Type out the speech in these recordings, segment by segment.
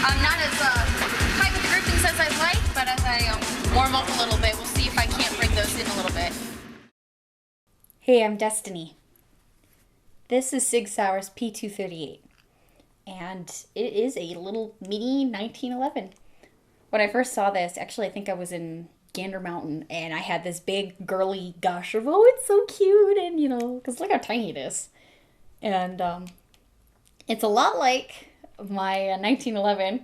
Not as tight with the groupings as I'd like, but as I warm up a little bit, we'll see if I can't bring those in a little bit. Hey, I'm Destinee. This is SIG SAUER's P238, and it is a little mini 1911. When I first saw this, actually I think I was in Gander Mountain, and I had this big girly gush of, oh, it's so cute, and you know, because look how tiny it is. And it's a lot like my 1911,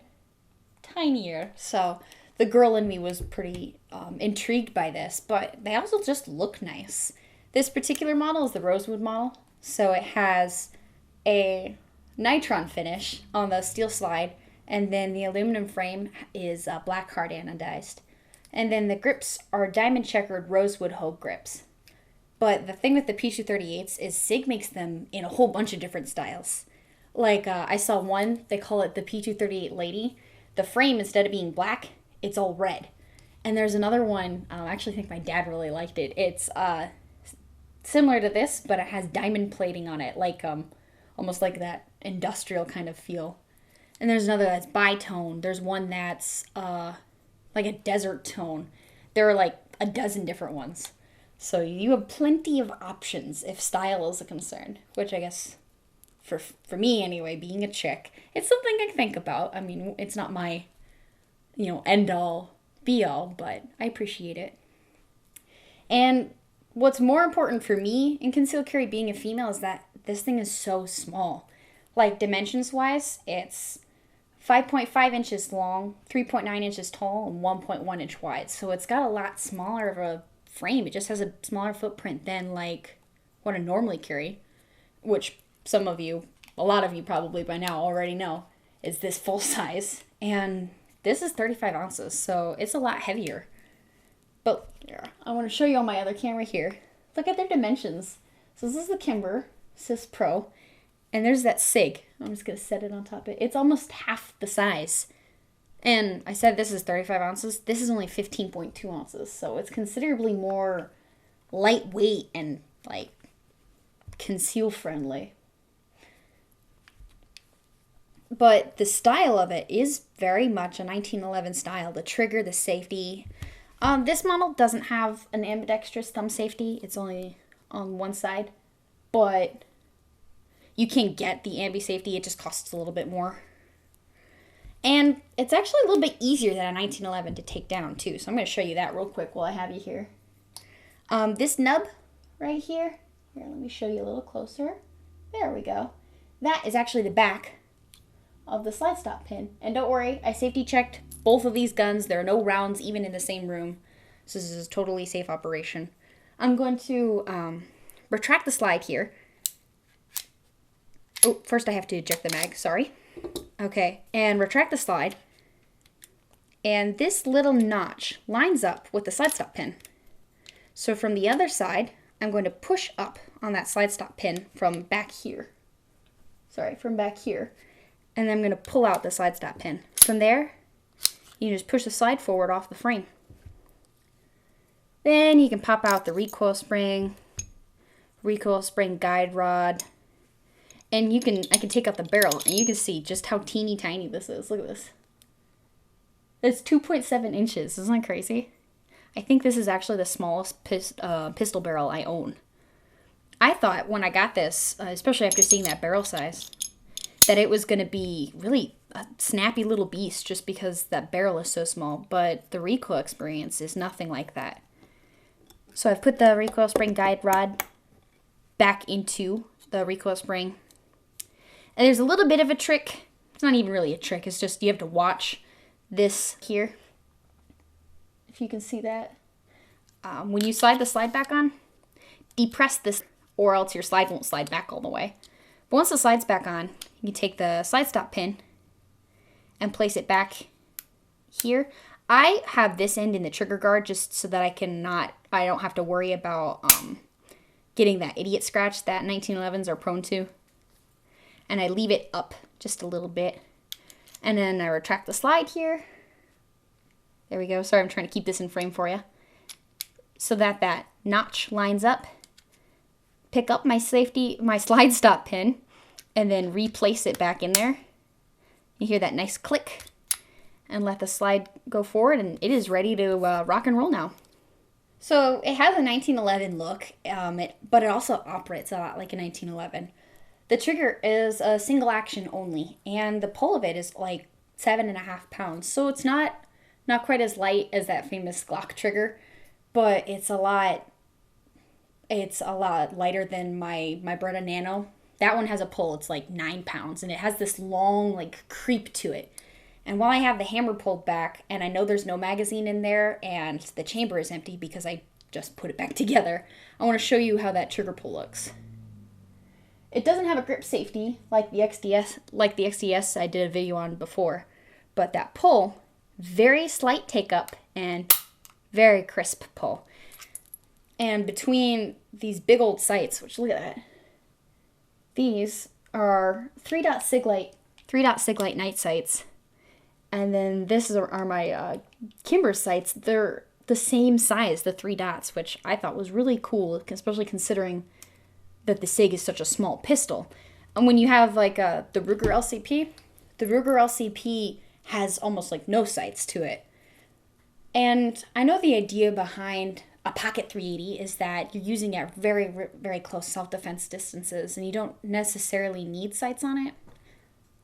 tinier. So the girl in me was pretty intrigued by this, but they also just look nice. This particular model is the rosewood model, so it has a Nitron finish on the steel slide, and then the aluminum frame is black hard anodized. And then the grips are diamond checkered rosewood hoe grips. But the thing with the P238s is SIG makes them in a whole bunch of different styles. Like I saw one, they call it the P238 Lady. The frame, instead of being black, it's all red. And there's another one, I actually think my dad really liked it. It's similar to this, but it has diamond plating on it, like almost like that industrial kind of feel. And there's another that's bi-tone. There's one that's like a desert tone. There are like a dozen different ones. So you have plenty of options if style is a concern, which I guess for me anyway, being a chick, it's something I think about. I mean, it's not my, end all be all, but I appreciate it. And what's more important for me in concealed carry being a female is that this thing is so small. Like dimensions wise, it's 5.5 inches long, 3.9 inches tall, and 1.1 inch wide. So it's got a lot smaller of a frame. It just has a smaller footprint than like what I normally carry, which a lot of you probably by now already know, is this full size. And this is 35 ounces, so it's a lot heavier. But yeah, I want to show you on my other camera here. Look at their dimensions. So this is the Kimber SIS Pro, and there's that SIG. I'm just going to set it on top of it. It's almost half the size. And I said this is 35 ounces. This is only 15.2 ounces, so it's considerably more lightweight and like conceal friendly. But the style of it is very much a 1911 style. The trigger, the safety. This model doesn't have an ambidextrous thumb safety. It's only on one side. But you can get the ambi safety. It just costs a little bit more. And it's actually a little bit easier than a 1911 to take down too. So I'm going to show you that real quick while I have you here. This nub right here. Here, let me show you a little closer. There we go. That is actually the back of the slide stop pin. And don't worry, I safety checked both of these guns. There are no rounds even in the same room. So this is a totally safe operation. I'm going to retract the slide here. Oh, first I have to eject the mag, sorry. Okay, and retract the slide. And this little notch lines up with the slide stop pin. So from the other side, I'm going to push up on that slide stop pin from back here. From back here. And then I'm going to pull out the slide stop pin. From there, you just push the slide forward off the frame. Then you can pop out the recoil spring guide rod, and I can take out the barrel, and you can see just how teeny tiny this is. Look at this. It's 2.7 inches. Isn't that crazy? I think this is actually the smallest pistol barrel I own. I thought when I got this, especially after seeing that barrel size, that it was going to be really a snappy little beast just because that barrel is so small, but the recoil experience is nothing like that. So I've put the recoil spring guide rod back into the recoil spring. And there's a little bit of a trick. It's not even really a trick. It's just you have to watch this here. If you can see that. When you slide the slide back on, depress this or else your slide won't slide back all the way. But once the slide's back on, you can take the slide stop pin and place it back here. I have this end in the trigger guard just so that I don't have to worry about getting that idiot scratch that 1911s are prone to. And I leave it up just a little bit. And then I retract the slide here. There we go. Sorry, I'm trying to keep this in frame for you. So that notch lines up. Pick up my slide stop pin, and then replace it back in there. You hear that nice click, and let the slide go forward, and it is ready to rock and roll now. So it has a 1911 look, but it also operates a lot like a 1911. The trigger is a single action only, and the pull of it is like 7.5 pounds. So it's not quite as light as that famous Glock trigger, but it's a lot lighter than my Beretta Nano. That one has a pull, it's like 9 pounds, and it has this long like creep to it. And while I have the hammer pulled back, and I know there's no magazine in there, and the chamber is empty because I just put it back together, I want to show you how that trigger pull looks. It doesn't have a grip safety like the XDS I did a video on before, but that pull, very slight take up and very crisp pull. And between these big old sights, which look at that, these are 3-dot SIG light night sights. And then this are my Kimber Sights. They're the same size, the 3 dots, which I thought was really cool, especially considering that the SIG is such a small pistol. And when you have like the Ruger LCP, the Ruger LCP has almost like no sights to it. And I know the idea behind a pocket 380 is that you're using it at very, very close self-defense distances, and you don't necessarily need sights on it.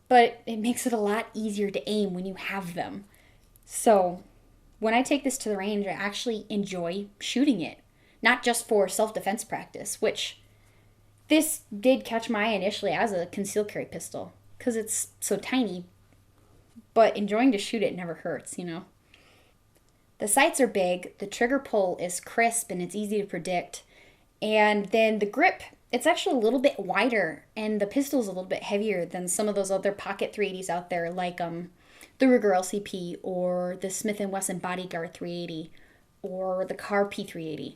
But it makes it a lot easier to aim when you have them. So when I take this to the range, I actually enjoy shooting it. Not just for self-defense practice, which this did catch my eye initially as a concealed carry pistol, because it's so tiny. But enjoying to shoot it never hurts, you know. The sights are big, the trigger pull is crisp and it's easy to predict. And then the grip, it's actually a little bit wider, and the pistol's a little bit heavier than some of those other pocket 380s out there, like the Ruger LCP or the Smith & Wesson Bodyguard 380 or the Kahr P380.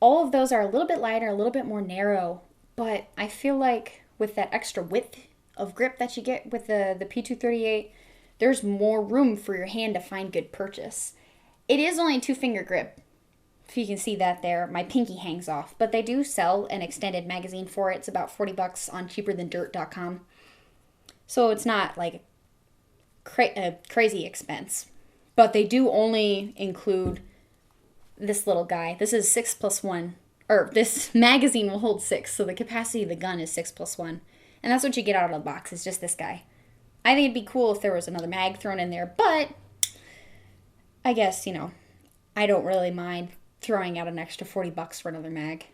All of those are a little bit lighter, a little bit more narrow, but I feel like with that extra width of grip that you get with the P238, there's more room for your hand to find good purchase. It is only a 2-finger grip. If you can see that there, my pinky hangs off. But they do sell an extended magazine for it. It's about $40 on cheaperthandirt.com. So it's not like a crazy expense. But they do only include this little guy. This is 6+1. Or this magazine will hold 6. So the capacity of the gun is 6+1. And that's what you get out of the box, is just this guy. I think it'd be cool if there was another mag thrown in there. But I guess, you know, I don't really mind throwing out an extra $40 for another mag.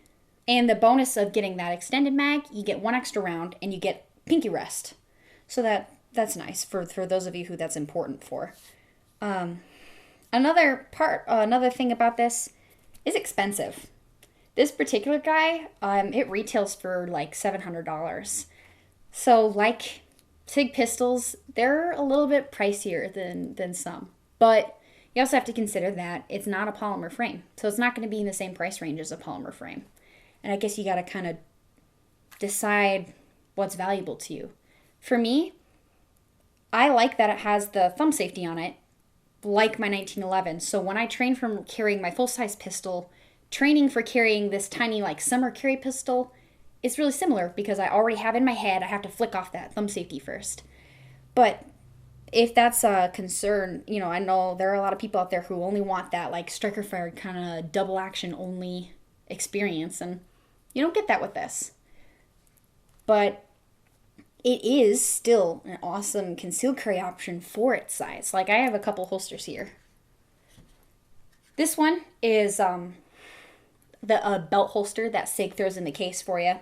And the bonus of getting that extended mag, you get 1 extra round and you get pinky rest. So that's nice for those of you who that's important for. Another thing about this is expensive. This particular guy, it retails for like $700. So like SIG pistols, they're a little bit pricier than some. But you also have to consider that it's not a polymer frame. So it's not going to be in the same price range as a polymer frame. And I guess you got to kind of decide what's valuable to you. For me, I like that it has the thumb safety on it, like my 1911. So when I train from carrying my full-size pistol, training for carrying this tiny like summer carry pistol, it's really similar because I already have in my head, I have to flick off that thumb safety first. But if that's a concern, you know, I know there are a lot of people out there who only want that like striker fire kind of double action only experience, and you don't get that with this. But it is still an awesome concealed carry option for its size. Like I have a couple holsters here. This one is the belt holster that SIG throws in the case for you.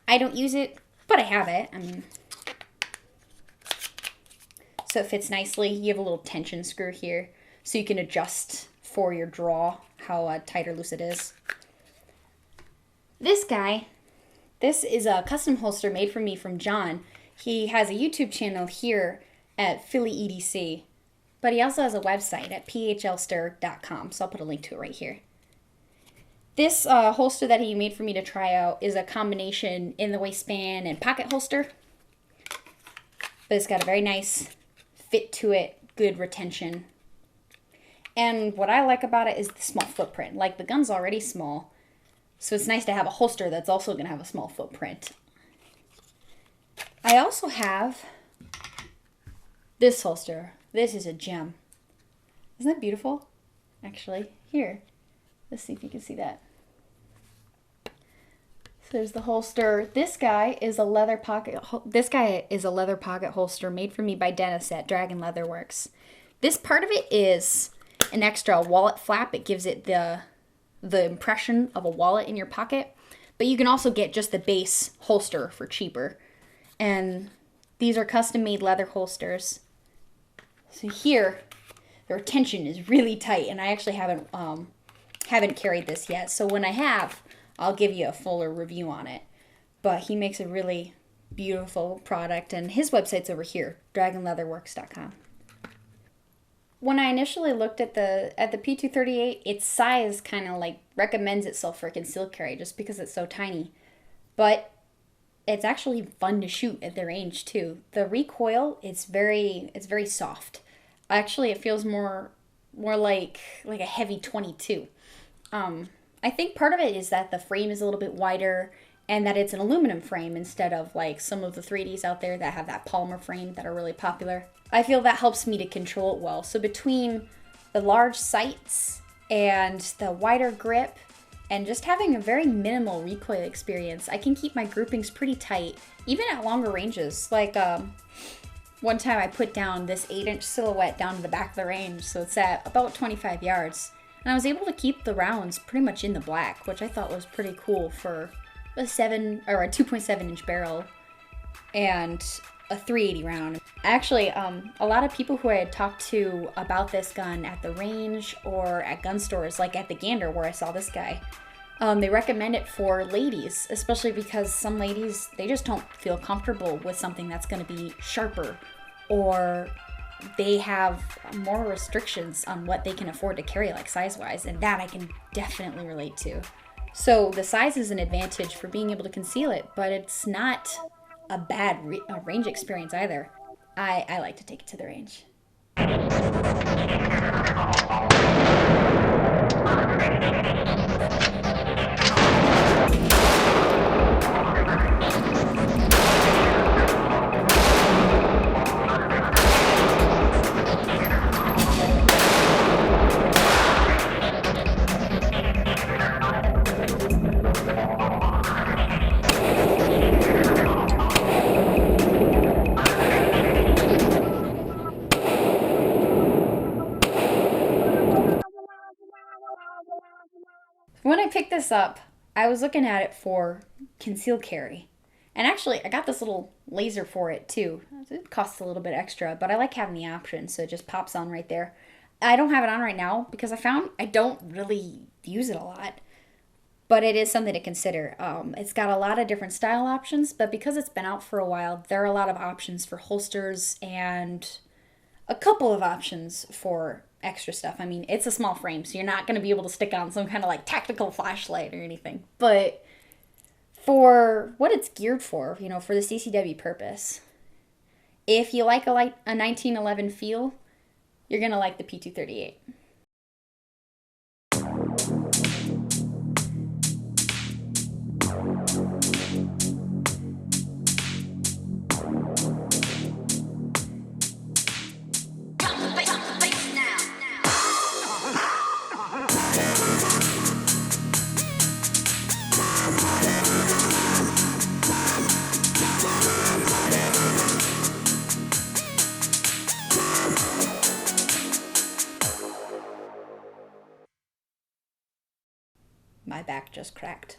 I don't use it, but I have it. I mean, so it fits nicely. You have a little tension screw here, so you can adjust for your draw how tight or loose it is. This guy, this is a custom holster made for me from John. He has a YouTube channel here at Philly EDC, but he also has a website at phlster.com, so I'll put a link to it right here. This holster that he made for me to try out is a combination in the waistband and pocket holster, but it's got a very nice fit to it, good retention. And what I like about it is the small footprint. Like the gun's already small, so it's nice to have a holster that's also going to have a small footprint. I also have this holster. This is a gem. Isn't that beautiful? Actually, here, let's see if you can see that. So there's the holster. This guy is a leather pocket. This guy is a leather pocket holster made for me by Dennis at Dragon Leather Works. This part of it is an extra wallet flap. It gives it the impression of a wallet in your pocket. But you can also get just the base holster for cheaper. And these are custom-made leather holsters. So here, the retention is really tight, and I actually haven't carried this yet. So when I have, I'll give you a fuller review on it. But he makes a really beautiful product, and his website's over here, dragonleatherworks.com. When I initially looked at the P238, its size kind of like recommends itself for concealed carry just because it's so tiny. But it's actually fun to shoot at the range too. The recoil is very soft. Actually, it feels more like a heavy 22. I think part of it is that the frame is a little bit wider and that it's an aluminum frame instead of like some of the 3Ds out there that have that polymer frame that are really popular. I feel that helps me to control it well. So between the large sights and the wider grip and just having a very minimal recoil experience, I can keep my groupings pretty tight, even at longer ranges. Like one time I put down this 8-inch silhouette down to the back of the range, so it's at about 25 yards. And I was able to keep the rounds pretty much in the black, which I thought was pretty cool for a 2.7-inch barrel and a 380 round. Actually, a lot of people who I had talked to about this gun at the range or at gun stores, like at the Gander where I saw this guy, they recommend it for ladies, especially because some ladies, they just don't feel comfortable with something that's going to be sharper, or they have more restrictions on what they can afford to carry, like size-wise, and that I can definitely relate to. So the size is an advantage for being able to conceal it, but it's not a bad range experience either. I like to take it to the range. When I picked this up, I was looking at it for concealed carry. And actually, I got this little laser for it too. It costs a little bit extra, but I like having the option, so it just pops on right there. I don't have it on right now because I found I don't really use it a lot, but it is something to consider. It's got a lot of different style options, but because it's been out for a while, there are a lot of options for holsters and a couple of options for extra stuff. I mean, it's a small frame, so you're not going to be able to stick on some kind of like tactical flashlight or anything. But for what it's geared for, you know, for the CCW purpose, if you like a 1911 feel, you're going to like the P238. My back just cracked.